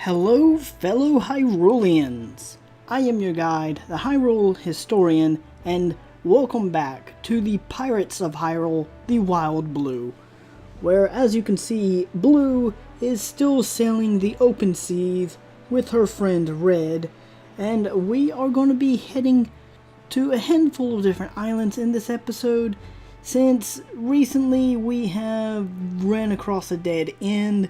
Hello, fellow Hyruleans! I am your guide, the Hyrule Historian, and welcome back to the Pirates of Hyrule, the Wild Blue, where, as you can see, Blue is still sailing the open seas with her friend Red, and we are going to be heading to a handful of different islands in this episode, since recently we have ran across a dead end.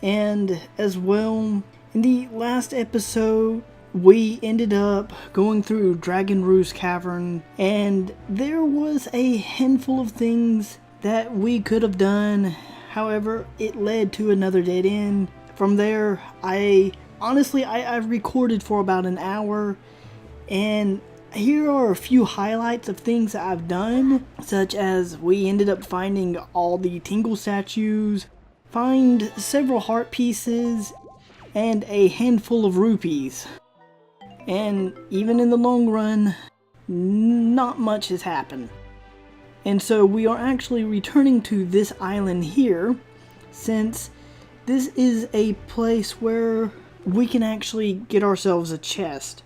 And as well, in the last episode, we ended up going through Dragon Roost Cavern, and there was a handful of things that we could have done. However, it led to another dead end. From there, I recorded for about an hour, and here are a few highlights of things that I've done, such as we ended up finding all the Tingle statues, find several heart pieces, and a handful of rupees. And even in the long run, not much has happened. And so we are actually returning to this island here, since this is a place where we can actually get ourselves a chest.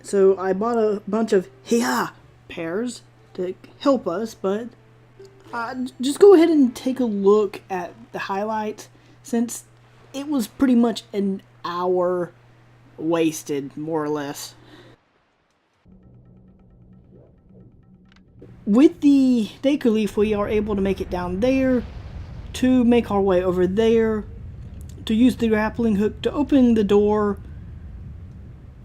So I bought a bunch of pears to help us, but just go ahead and take a look at the highlights, since it was pretty much an hour wasted, more or less. With the Daker Leaf, we are able to make it down there, to make our way over there, to use the grappling hook to open the door,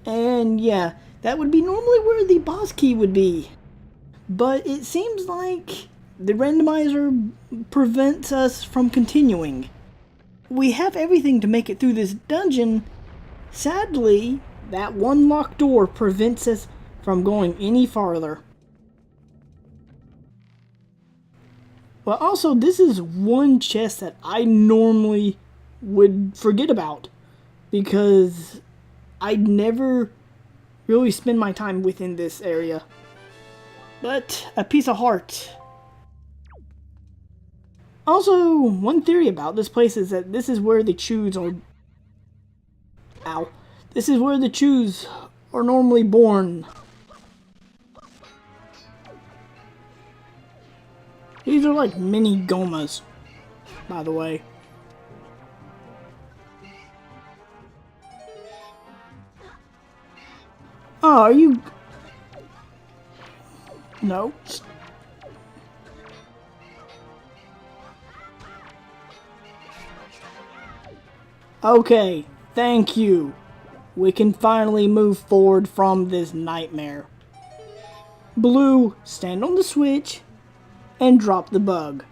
and yeah, that would be normally where the boss key would be. But it seems like the randomizer prevents us from continuing. We have everything to make it through this dungeon. Sadly, that one locked door prevents us from going any farther. But also, this is one chest that I normally would forget about, because I'd never really spend my time within this area. But a piece of heart. Also, one theory about this place is that this is where the chews are... This is where the chews are normally born. These are like mini gomas, by the way. Oh, are you... No. Okay, thank you. We can finally move forward from this nightmare. Blue, stand on the switch and drop the bug.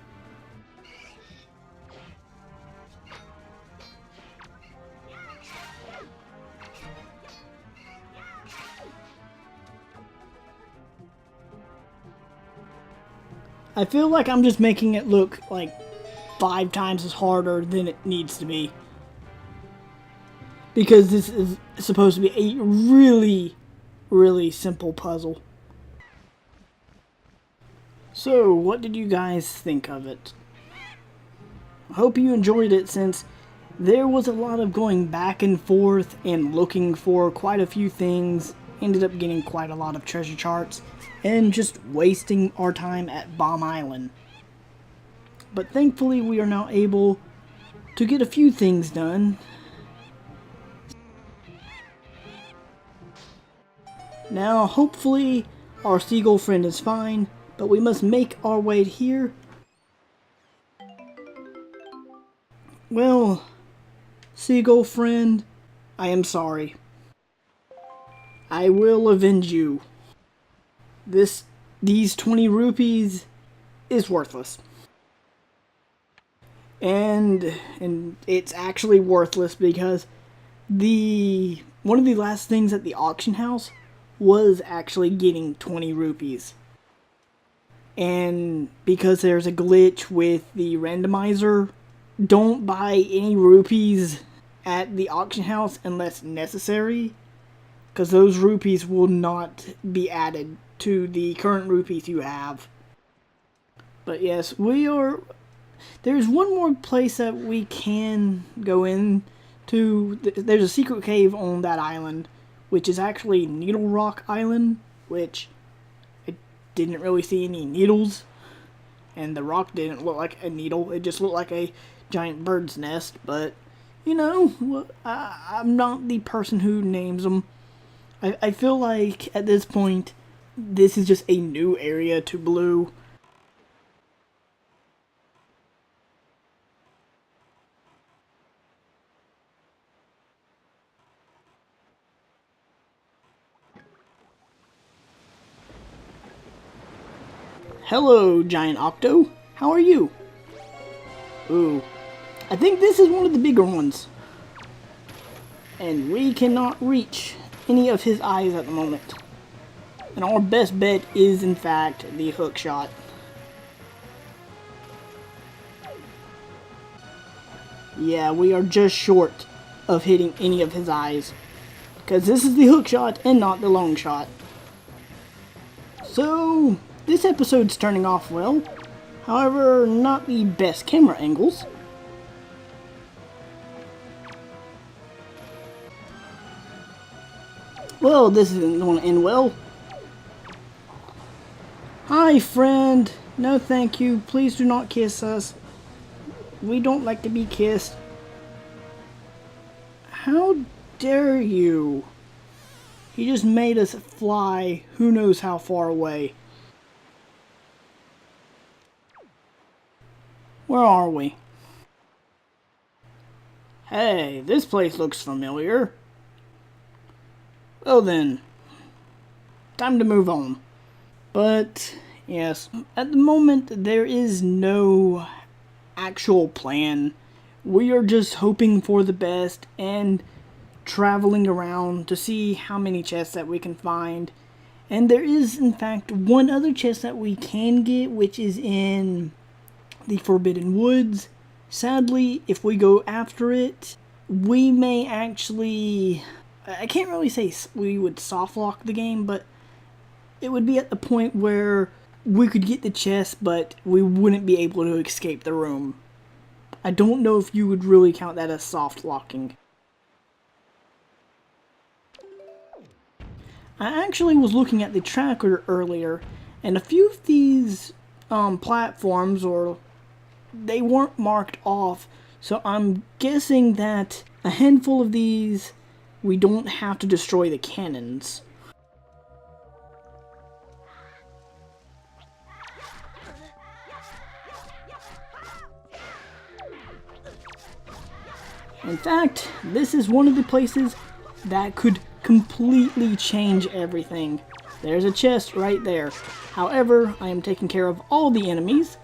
I feel like I'm just making it look like 5 times as harder than it needs to be, because this is supposed to be a really, really simple puzzle. So, what did you guys think of it? I hope you enjoyed it, since there was a lot of going back and forth and looking for quite a few things. Ended up getting quite a lot of treasure charts and just wasting our time at Bomb Island. But thankfully we are now able to get a few things done. Now, hopefully, our seagull friend is fine, but we must make our way here. Well, seagull friend, I am sorry. I will avenge you. These 20 rupees is worthless. And it's actually worthless because one of the last things at the auction house was actually getting 20 rupees. And because there's a glitch with the randomizer, don't buy any rupees at the auction house unless necessary, because those rupees will not be added to the current rupees you have. But yes, there's one more place that we can go in to... There's a secret cave on that island, which is actually Needle Rock Island, which I didn't really see any needles, and the rock didn't look like a needle. It just looked like a giant bird's nest, but, you know, I'm not the person who names them. I feel like, at this point, this is just a new area to Blue. Hello, Giant Octo. How are you? Ooh, I think this is one of the bigger ones. And we cannot reach any of his eyes at the moment. And our best bet is, in fact, the hook shot. Yeah, we are just short of hitting any of his eyes. Because this is the hook shot and not the long shot. So, this episode's turning off well. However, not the best camera angles. Well, this isn't going to end well. Hi, friend. No, thank you. Please do not kiss us. We don't like to be kissed. How dare you? He just made us fly who knows how far away. Where are we? Hey, this place looks familiar. Well then, time to move on. But, yes, at the moment there is no actual plan. We are just hoping for the best and traveling around to see how many chests that we can find. And there is, in fact, one other chest that we can get, which is in the Forbidden Woods. Sadly, if we go after it, we may actually... I can't really say we would soft lock the game, but it would be at the point where we could get the chest, but we wouldn't be able to escape the room. I don't know if you would really count that as soft locking. I actually was looking at the tracker earlier, and a few of these platforms, they weren't marked off, so I'm guessing that a handful of these, we don't have to destroy the cannons. In fact, this is one of the places that could completely change everything. There's a chest right there. However, I am taking care of all the enemies.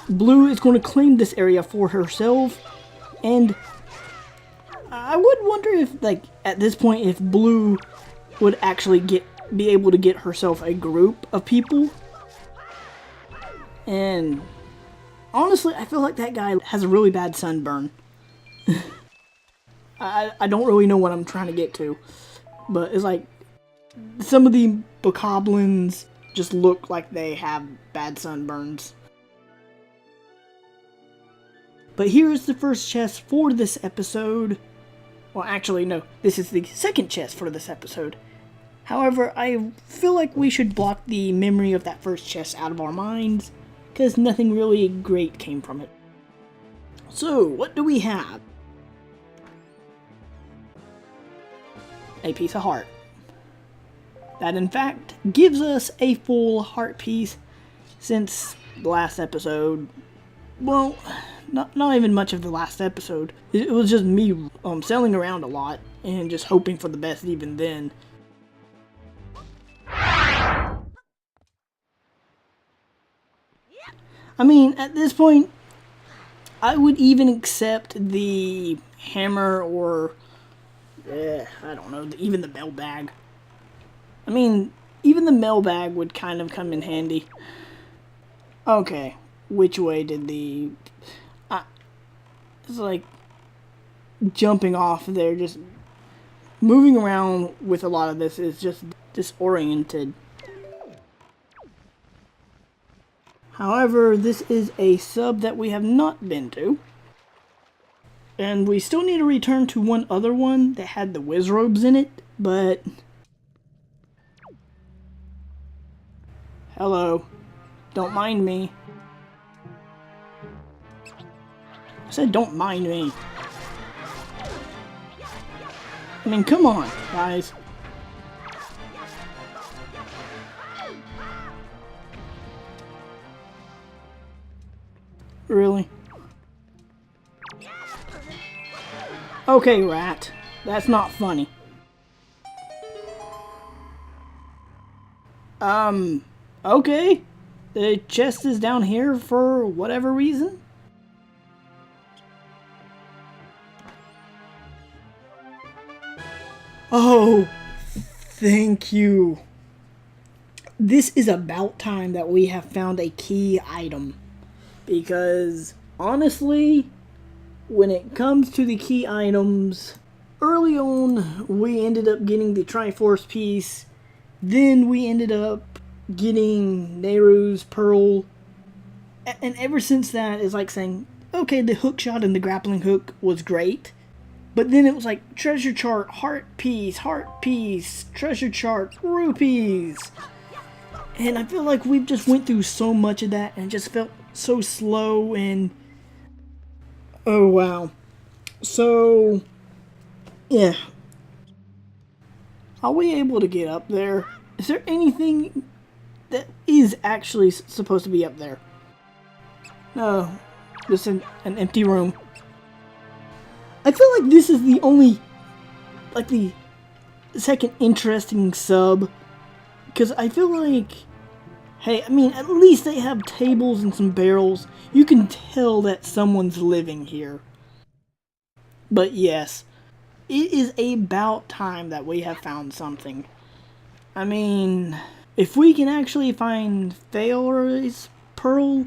Blue is going to claim this area for herself, and I would wonder if, like, at this point, if Blue would actually be able to get herself a group of people. And honestly, I feel like that guy has a really bad sunburn. I don't really know what I'm trying to get to, but it's like some of the bokoblins just look like they have bad sunburns. But here is the first chest for this episode. Well, actually, no, this is the second chest for this episode. However, I feel like we should block the memory of that first chest out of our minds, because nothing really great came from it. So, what do we have? A piece of heart. That, in fact, gives us a full heart piece, since the last episode, well, not even much of the last episode. It was just me sailing around a lot and just hoping for the best even then. I mean, at this point, I would even accept the hammer or, I don't know, even the mail bag. I mean, even the mail bag would kind of come in handy. Okay, which way did the... it's like jumping off there, just moving around with a lot of this is just disoriented. However, this is a sub that we have not been to. And we still need to return to one other one that had the wizrobes in it, but... Hello. Don't mind me. I said don't mind me. I mean, come on, guys. Really? Okay, rat. That's not funny. Okay. The chest is down here for whatever reason. Oh, thank you. This is about time that we have found a key item. Because, honestly, when it comes to the key items, early on we ended up getting the Triforce piece, then we ended up getting Nehru's pearl, and ever since that it's like saying, okay, the hook shot and the grappling hook was great, but then it was like treasure chart, heart piece, treasure chart, rupees, and I feel like we've just went through so much of that and it just felt so slow. And oh wow. So yeah, are we able to get up there? Is there anything that is actually supposed to be up there? No, just an empty room. I feel like this is the only, like, the second interesting sub, because I feel like, hey, I mean, at least they have tables and some barrels. You can tell that someone's living here. But yes, it is about time that we have found something. I mean, if we can actually find Phaeor's pearl,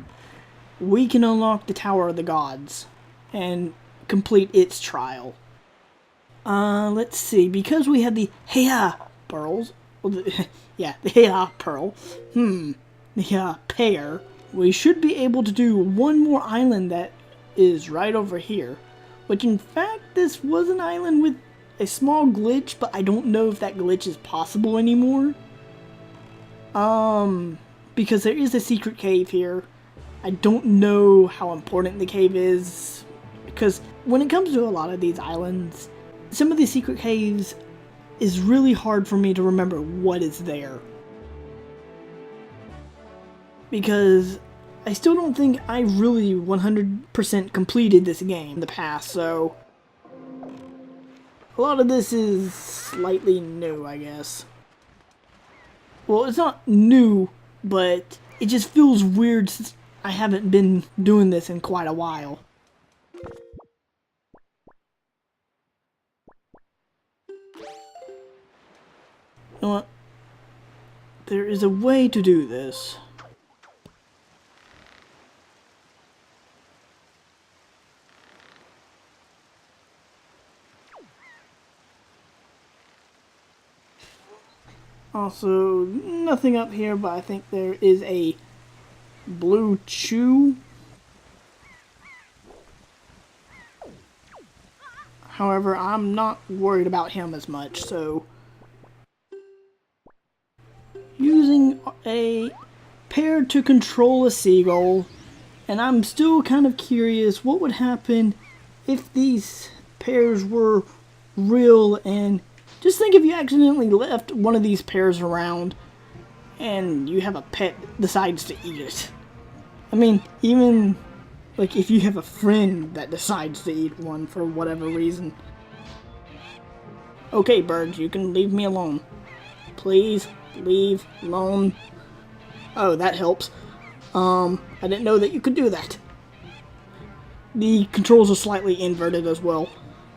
we can unlock the Tower of the Gods and complete its trial. Let's see, because we have the Heya pearls, yeah, the Heya pearl, the pair, we should be able to do one more island that is right over here, which in fact this was an island with a small glitch, but I don't know if that glitch is possible anymore. Because there is a secret cave here. I don't know how important the cave is, because when it comes to a lot of these islands, some of these secret caves is really hard for me to remember what is there. Because I still don't think I really 100% completed this game in the past, so a lot of this is slightly new, I guess. Well, it's not new, but it just feels weird since I haven't been doing this in quite a while. You know what? There is a way to do this. Also, nothing up here, but I think there is a blue chew. However, I'm not worried about him as much, so using a pair to control a seagull, and I'm still kind of curious what would happen if these pairs were real. And just think if you accidentally left one of these pears around and you have a pet that decides to eat it. I mean, even like if you have a friend that decides to eat one for whatever reason. Okay, birds, you can leave me alone. Please leave alone. Oh, that helps. I didn't know that you could do that. The controls are slightly inverted as well.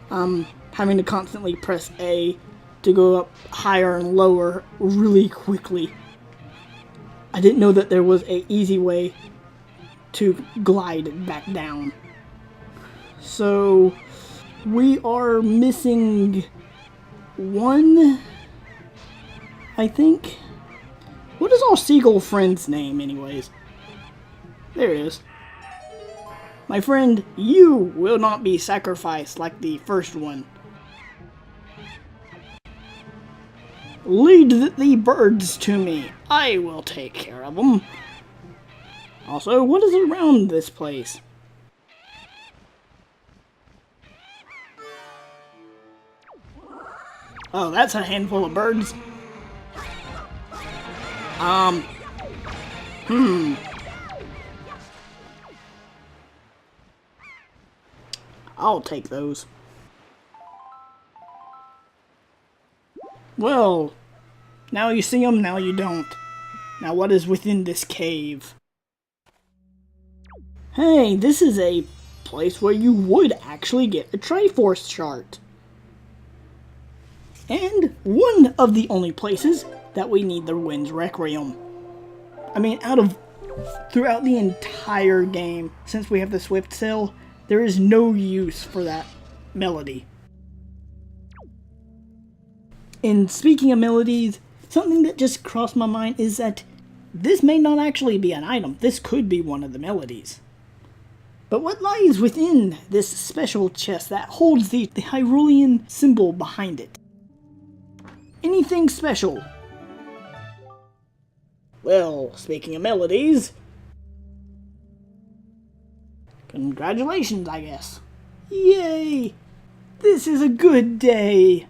Having to constantly press A to go up higher and lower really quickly. I didn't know that there was an easy way to glide back down. So we are missing one, I think. What is our seagull friend's name anyways? There it is. My friend, you will not be sacrificed like the first one. Lead the birds to me. I will take care of them. Also, what is around this place? Oh, that's a handful of birds. I'll take those. Well, now you see them, now you don't. Now what is within this cave? Hey, this is a place where you would actually get a Triforce chart. And one of the only places that we need the Wind's Requiem. I mean, throughout the entire game, since we have the Swift Sail, there is no use for that melody. And speaking of melodies, something that just crossed my mind is that this may not actually be an item. This could be one of the melodies. But what lies within this special chest that holds the Hyrulean symbol behind it? Anything special? Well, speaking of melodies, congratulations, I guess. Yay! This is a good day.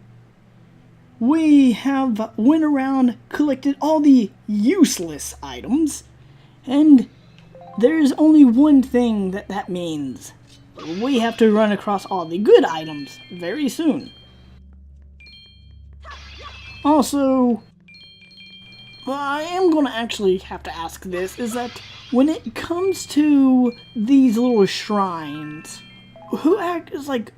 We have went around, collected all the useless items, and there's only one thing that means. We have to run across all the good items very soon. Also, I am going to actually have to ask this, is that when it comes to these little shrines, who act is like,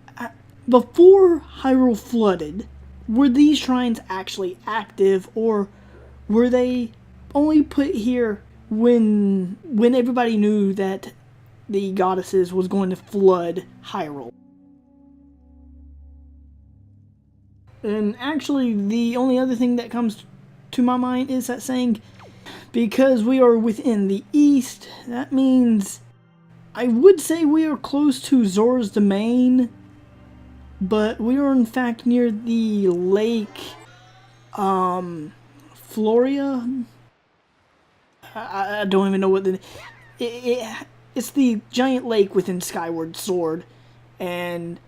before Hyrule flooded, were these shrines actually active, or were they only put here when everybody knew that the goddesses was going to flood Hyrule? And actually, the only other thing that comes to my mind is that saying, because we are within the east, that means I would say we are close to Zora's domain, but we are in fact near the lake, Floria. I don't even know what it's the giant lake within Skyward Sword, and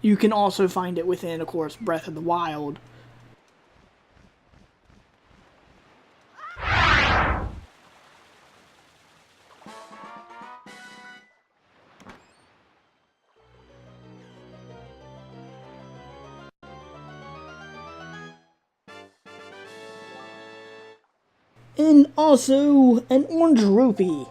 you can also find it within, of course, Breath of the Wild. And also an orange rupee.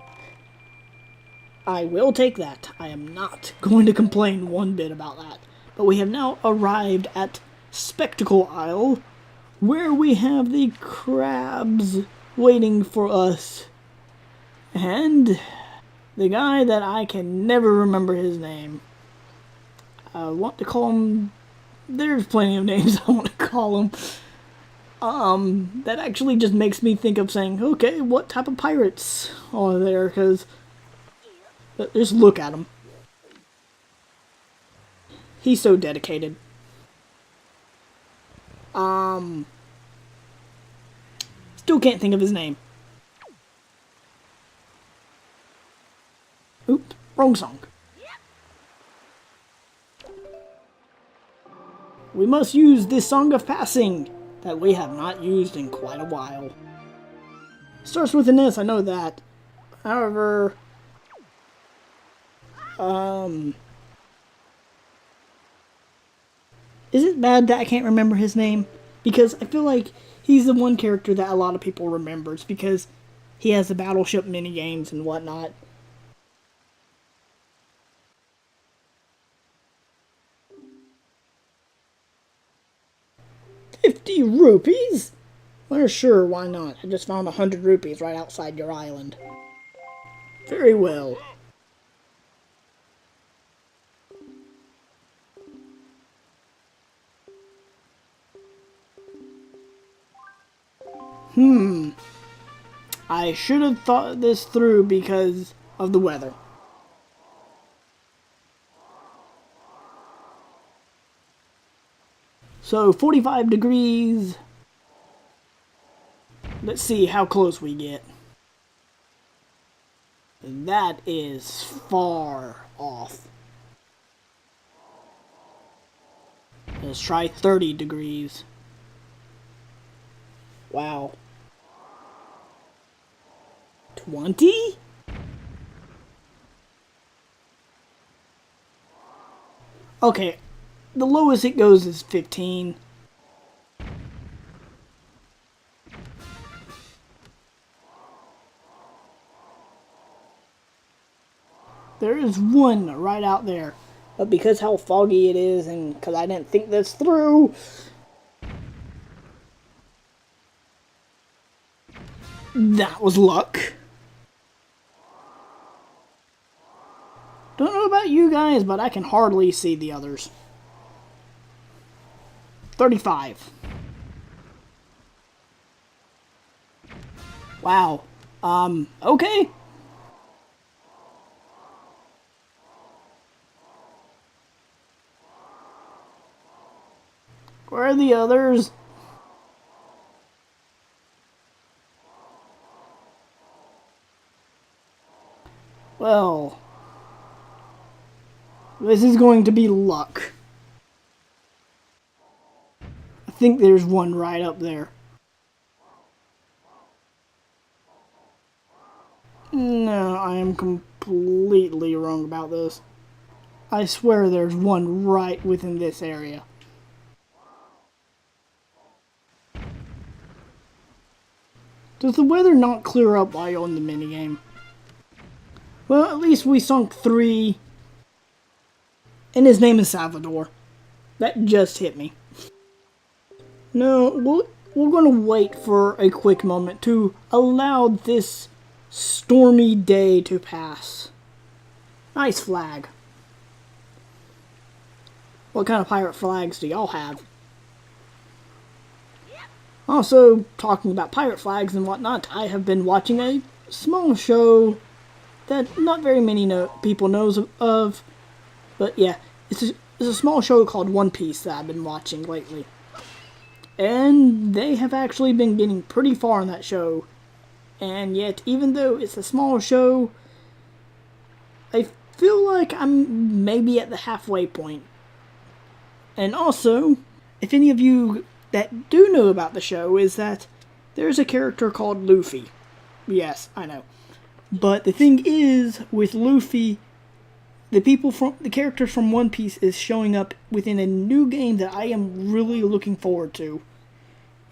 I will take that. I am not going to complain one bit about that. But we have now arrived at Spectacle Isle, where we have the crabs waiting for us. And the guy that I can never remember his name. I want to call him... There's plenty of names I want to call him. That actually just makes me think of saying, okay, what type of pirates are there? Because just look at him. He's so dedicated. Still can't think of his name. Oops, wrong song. We must use this Song of Passing that we have not used in quite a while. Starts with an S, I know that. However, is it bad that I can't remember his name? Because I feel like he's the one character that a lot of people remembers because he has the battleship minigames and whatnot. $50 rupees? Well, sure, why not? I just found 100 rupees right outside your island. Very well. I should have thought this through because of the weather. So 45 degrees. Let's see how close we get. That is far off. Let's try 30 degrees. Wow. 20? Okay, the lowest it goes is 15. There is one right out there. But because how foggy it is and because I didn't think this through, that was luck. Don't know about you guys, but I can hardly see the others. 35. Wow. Okay. Where are the others? Well, this is going to be luck. I think there's one right up there. No, I am completely wrong about this. I swear there's one right within this area. Does the weather not clear up while you're on the minigame? Well, at least we sunk 3. And his name is Salvador. That just hit me. No, we're going to wait for a quick moment to allow this stormy day to pass. Nice flag. What kind of pirate flags do y'all have? Also, talking about pirate flags and whatnot, I have been watching a small show that not very many people knows of. But yeah, it's a small show called One Piece that I've been watching lately. And they have actually been getting pretty far in that show. And yet, even though it's a small show, I feel like I'm maybe at the halfway point. And also, if any of you that do know about the show, is that there's a character called Luffy. Yes, I know. But the thing is, with Luffy, the characters from One Piece is showing up within a new game that I am really looking forward to.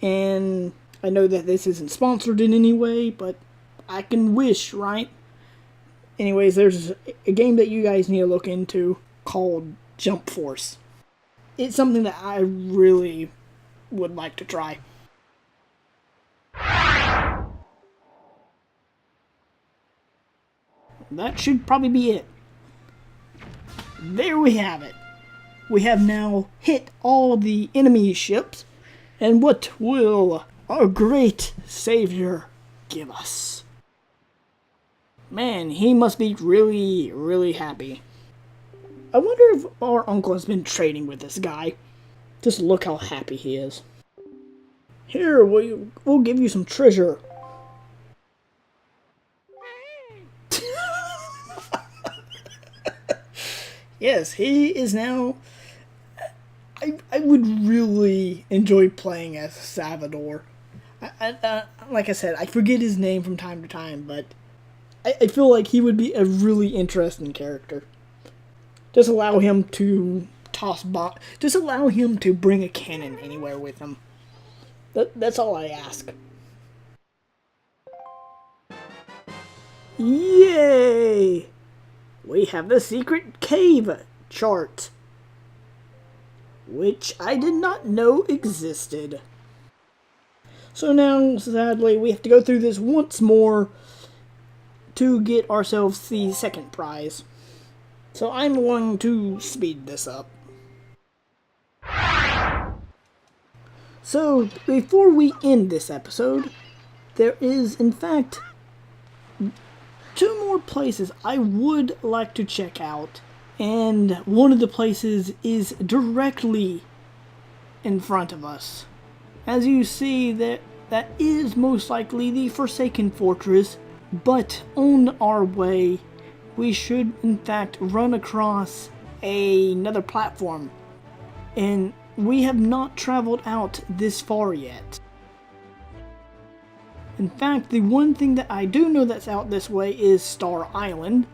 And I know that this isn't sponsored in any way, but I can wish, right? Anyways, there's a game that you guys need to look into called Jump Force. It's something that I really would like to try. That should probably be it. There we have it. We have now hit all the enemy ships, and what will our great savior give us? Man, he must be really, really happy. I wonder if our uncle has been trading with this guy. Just look how happy he is. Here, we'll give you some treasure. Yes, he is now... I would really enjoy playing as Salvador. Like I said, I forget his name from time to time, but I feel like he would be a really interesting character. Just allow him to toss bomb. Just allow him to bring a cannon anywhere with him. That's all I ask. Yay! We have the secret cave chart, which I did not know existed. So now, sadly, we have to go through this once more to get ourselves the second prize. So I'm going to speed this up. So, before we end this episode, there is, in fact, 2 more places I would like to check out. And one of the places is directly in front of us. As you see, that is most likely the Forsaken Fortress, but on our way, we should in fact run across another platform, and we have not traveled out this far yet. In fact, the one thing that I do know that's out this way is Star Island,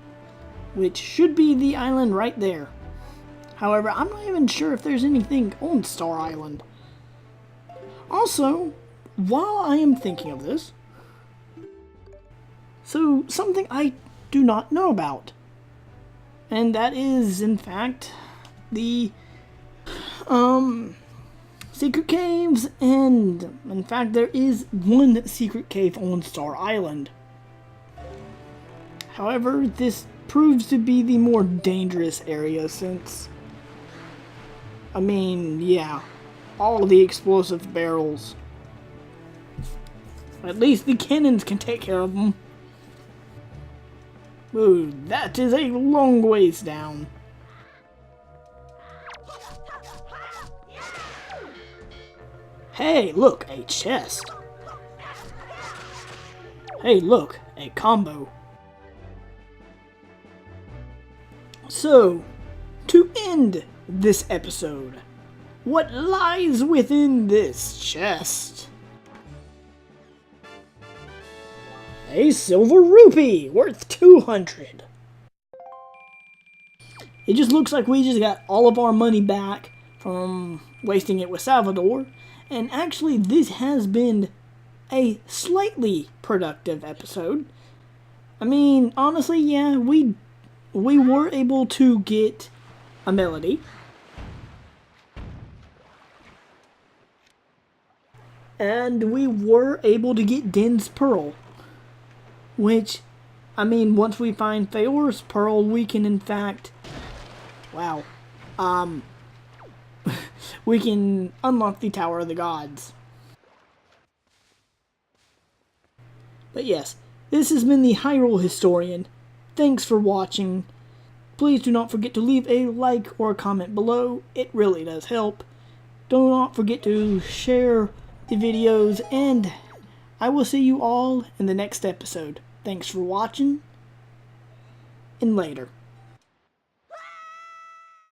which should be the island right there. However, I'm not even sure if there's anything on Star Island. Also, while I am thinking of this, so something I do not know about, and that is in fact the secret caves, and in fact there is one secret cave on Star Island. However, this proves to be the more dangerous area since, I mean, yeah, all the explosive barrels. At least the cannons can take care of them. Ooh, that is a long ways down. Hey, look, a chest. Hey, look, a combo. So, to end this episode, what lies within this chest? A silver rupee worth 200. It just looks like we just got all of our money back from wasting it with Salvador. And actually, this has been a slightly productive episode. I mean, honestly, yeah, we were able to get a melody. And we were able to get Din's Pearl. Which, I mean, once we find Feor's Pearl, we can in fact, wow, we can unlock the Tower of the Gods. But yes, this has been the Hyrule Historian. Thanks for watching. Please do not forget to leave a like or a comment below. It really does help. Do not forget to share the videos, and I will see you all in the next episode. Thanks for watching, and later.